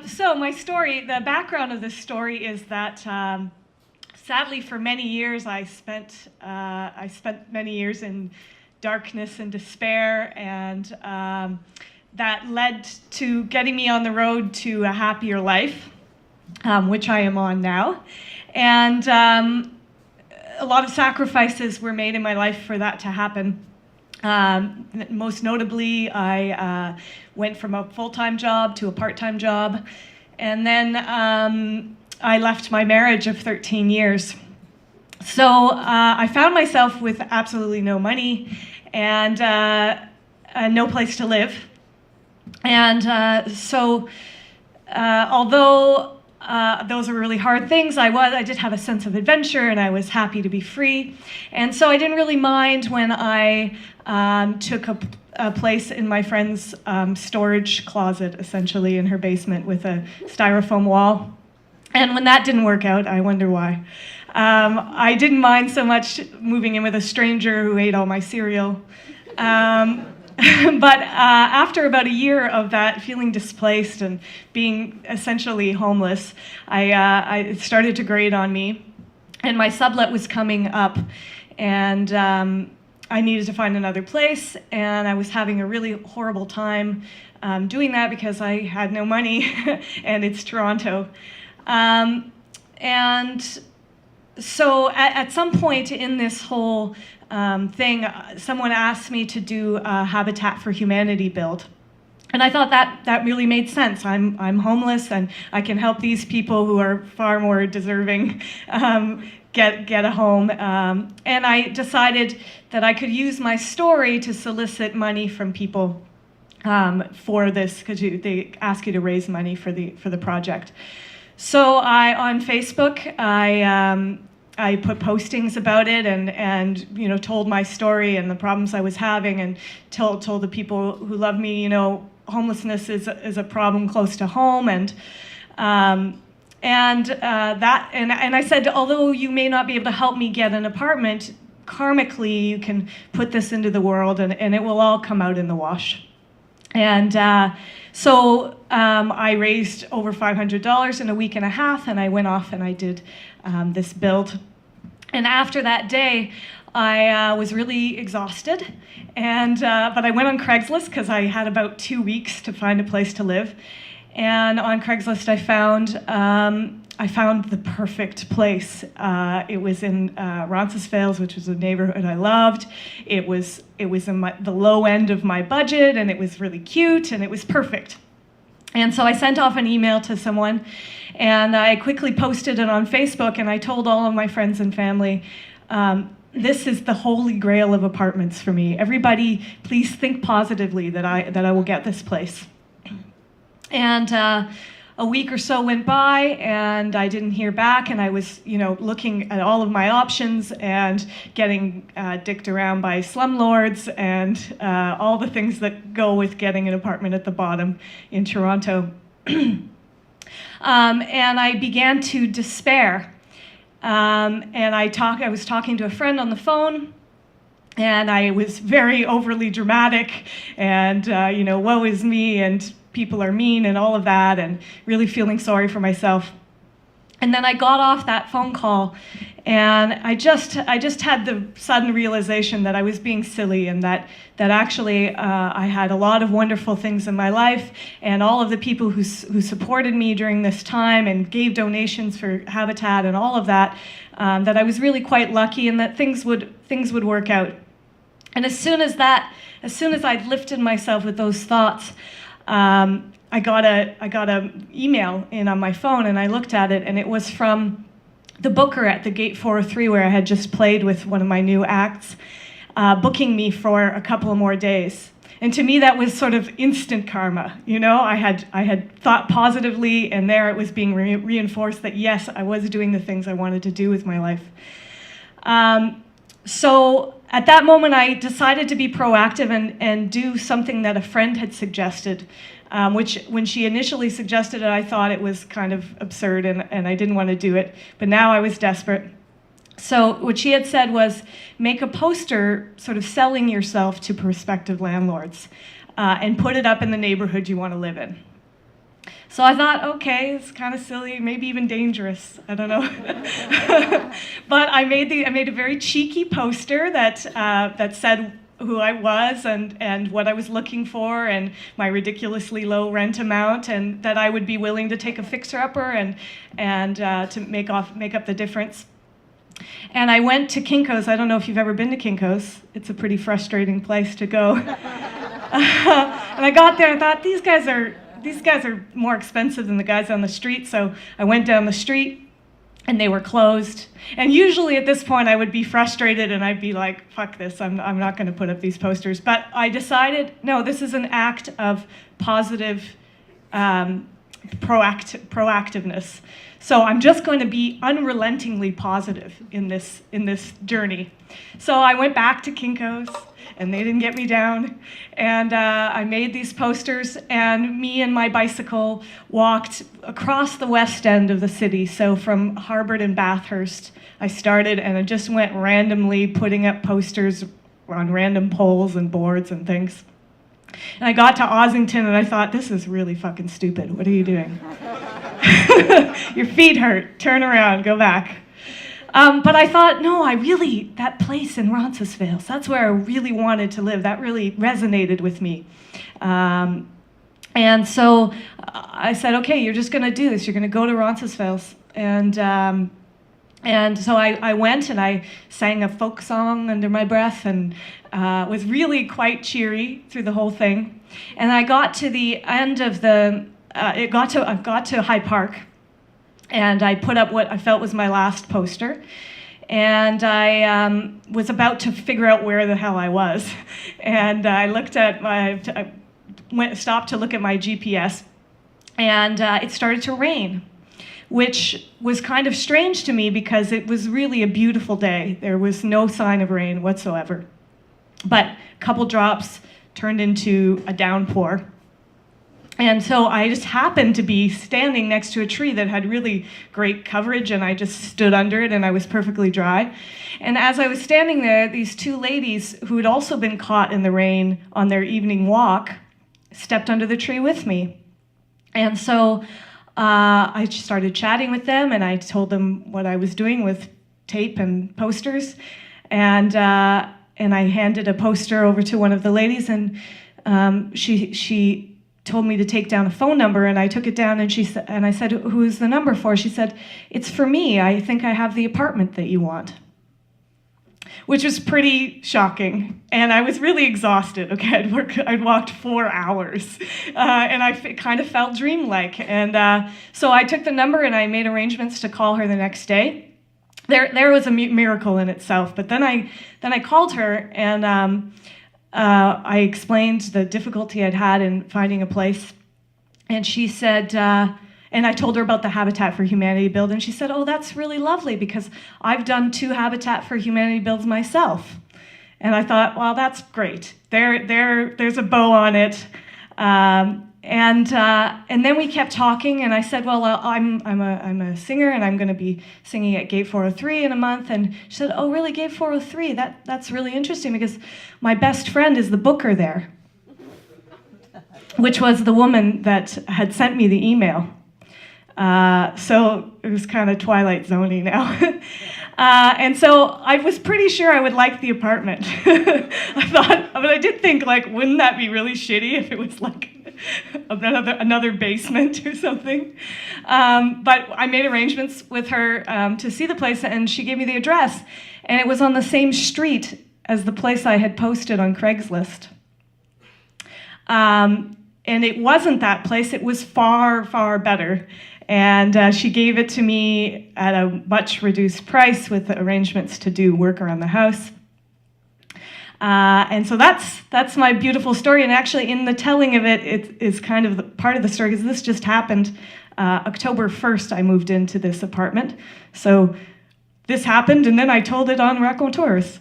So my story, the background of this story is that sadly for many years I spent many years in darkness and despair, and that led to getting me on the road to a happier life, which I am on now. And a lot of sacrifices were made in my life for that to happen. Most notably, I went from a full-time job to a part-time job, and then I left my marriage of 13 years. So I found myself with absolutely no money and no place to live. And although those were really hard things, I did have a sense of adventure, and I was happy to be free. And so I didn't really mind when I took a place in my friend's storage closet, essentially, in her basement with a styrofoam wall. And when that didn't work out, I wonder why. I didn't mind so much moving in with a stranger who ate all my cereal. But after about a year of that, feeling displaced and being essentially homeless, it started to grate on me. And my sublet was coming up, and I needed to find another place, and I was having a really horrible time doing that because I had no money, and it's Toronto. And so at some point in this whole thing, someone asked me to do a Habitat for Humanity build. And I thought that really made sense. I'm homeless, and I can help these people who are far more deserving get a home. And I decided that I could use my story to solicit money from people for this, because they ask you to raise money for the project. So on Facebook, I put postings about it, and told my story and the problems I was having, and told the people who love me, homelessness is a problem close to home, and I said, although you may not be able to help me get an apartment, karmically you can put this into the world, and it will all come out in the wash. And so I raised over $500 in a week and a half, and I went off and I did this build. And after that day, I was really exhausted, but I went on Craigslist because I had about 2 weeks to find a place to live. And on Craigslist, I found the perfect place. It was in Roncesvalles, which was a neighborhood I loved. It was in the low end of my budget, and it was really cute, and it was perfect. And so I sent off an email to someone, and I quickly posted it on Facebook, and I told all of my friends and family, this is the holy grail of apartments for me. Everybody, please think positively that I will get this place. And a week or so went by, and I didn't hear back, and I was, looking at all of my options and getting dicked around by slumlords and all the things that go with getting an apartment at the bottom in Toronto. And I began to despair. And I was talking to a friend on the phone, and I was very overly dramatic, and woe is me, and people are mean, and all of that, and really feeling sorry for myself. And then I got off that phone call, and I just had the sudden realization that I was being silly, and that actually I had a lot of wonderful things in my life, and all of the people who supported me during this time and gave donations for Habitat and all of that, that I was really quite lucky, and that things would work out. And as soon as I'd lifted myself with those thoughts, I got an email in on my phone, and I looked at it, and it was from the booker at the Gate 403, where I had just played with one of my new acts, booking me for a couple of more days. And to me, that was sort of instant karma. I had thought positively, and there it was being reinforced that yes, I was doing the things I wanted to do with my life. So at that moment, I decided to be proactive and do something that a friend had suggested, which when she initially suggested it, I thought it was kind of absurd, and I didn't want to do it. But now I was desperate. So what she had said was, make a poster sort of selling yourself to prospective landlords, and put it up in the neighborhood you want to live in. So I thought, okay, it's kind of silly, maybe even dangerous. I don't know. But I made a very cheeky poster that said who I was and what I was looking for and my ridiculously low rent amount, and that I would be willing to take a fixer-upper and to make up the difference. And I went to Kinko's. I don't know if you've ever been to Kinko's. It's a pretty frustrating place to go. And I got there and thought, these guys are more expensive than the guys on the street. So I went down the street and they were closed. And usually at this point I would be frustrated and I'd be like, fuck this, I'm not going to put up these posters. But I decided, no, this is an act of positive proactiveness. So I'm just going to be unrelentingly positive in this journey. So I went back to Kinko's, and they didn't get me down. And I made these posters, and me and my bicycle walked across the west end of the city. So from Harvard and Bathurst, I started, and I just went randomly putting up posters on random poles and boards and things. And I got to Ossington, and I thought, this is really fucking stupid. What are you doing? Your feet hurt. Turn around. Go back. But I thought, no, that place in Roncesvalles, that's where I really wanted to live. That really resonated with me. And so I said, okay, you're just going to do this. You're going to go to Roncesvalles. And so I went and I sang a folk song under my breath and was really quite cheery through the whole thing. And I got to the end of I got to High Park, and I put up what I felt was my last poster. And I was about to figure out where the hell I was. And I looked at stopped to look at my GPS, and it started to rain, which was kind of strange to me because it was really a beautiful day. There was no sign of rain whatsoever. But a couple drops turned into a downpour. And so I just happened to be standing next to a tree that had really great coverage, and I just stood under it, and I was perfectly dry. And as I was standing there, these two ladies who had also been caught in the rain on their evening walk stepped under the tree with me. And so I just started chatting with them, and I told them what I was doing with tape and posters. And I handed a poster over to one of the ladies, and she told me to take down a phone number, and I took it down, and I said, who's the number for? She said, it's for me. I think I have the apartment that you want. Which was pretty shocking. And I was really exhausted. Okay, I'd walked 4 hours, and I kind of felt dreamlike. And so I took the number and I made arrangements to call her the next day. There was a miracle in itself. But then I called her, and I explained the difficulty I'd had in finding a place, and she said, and I told her about the Habitat for Humanity build, and she said, oh, that's really lovely because I've done 2 Habitat for Humanity builds myself. And I thought, well, that's great. There's a bow on it. And then we kept talking, and I said, well, I'm a singer, and I'm going to be singing at Gate 403 in a month. And she said, oh, really, Gate 403? That's really interesting because my best friend is the booker there, which was the woman that had sent me the email. So it was kind of Twilight Zone-y now. And so I was pretty sure I would like the apartment. But I did think, like, wouldn't that be really shitty if it was like another basement or something? But I made arrangements with her to see the place, and she gave me the address. And it was on the same street as the place I had posted on Craigslist. And it wasn't that place. It was far, far better. And she gave it to me at a much reduced price with the arrangements to do work around the house. And so that's my beautiful story. And actually, in the telling of it, it is kind of part of the story, because this just happened. October 1st, I moved into this apartment. So this happened, and then I told it on Raconteurs.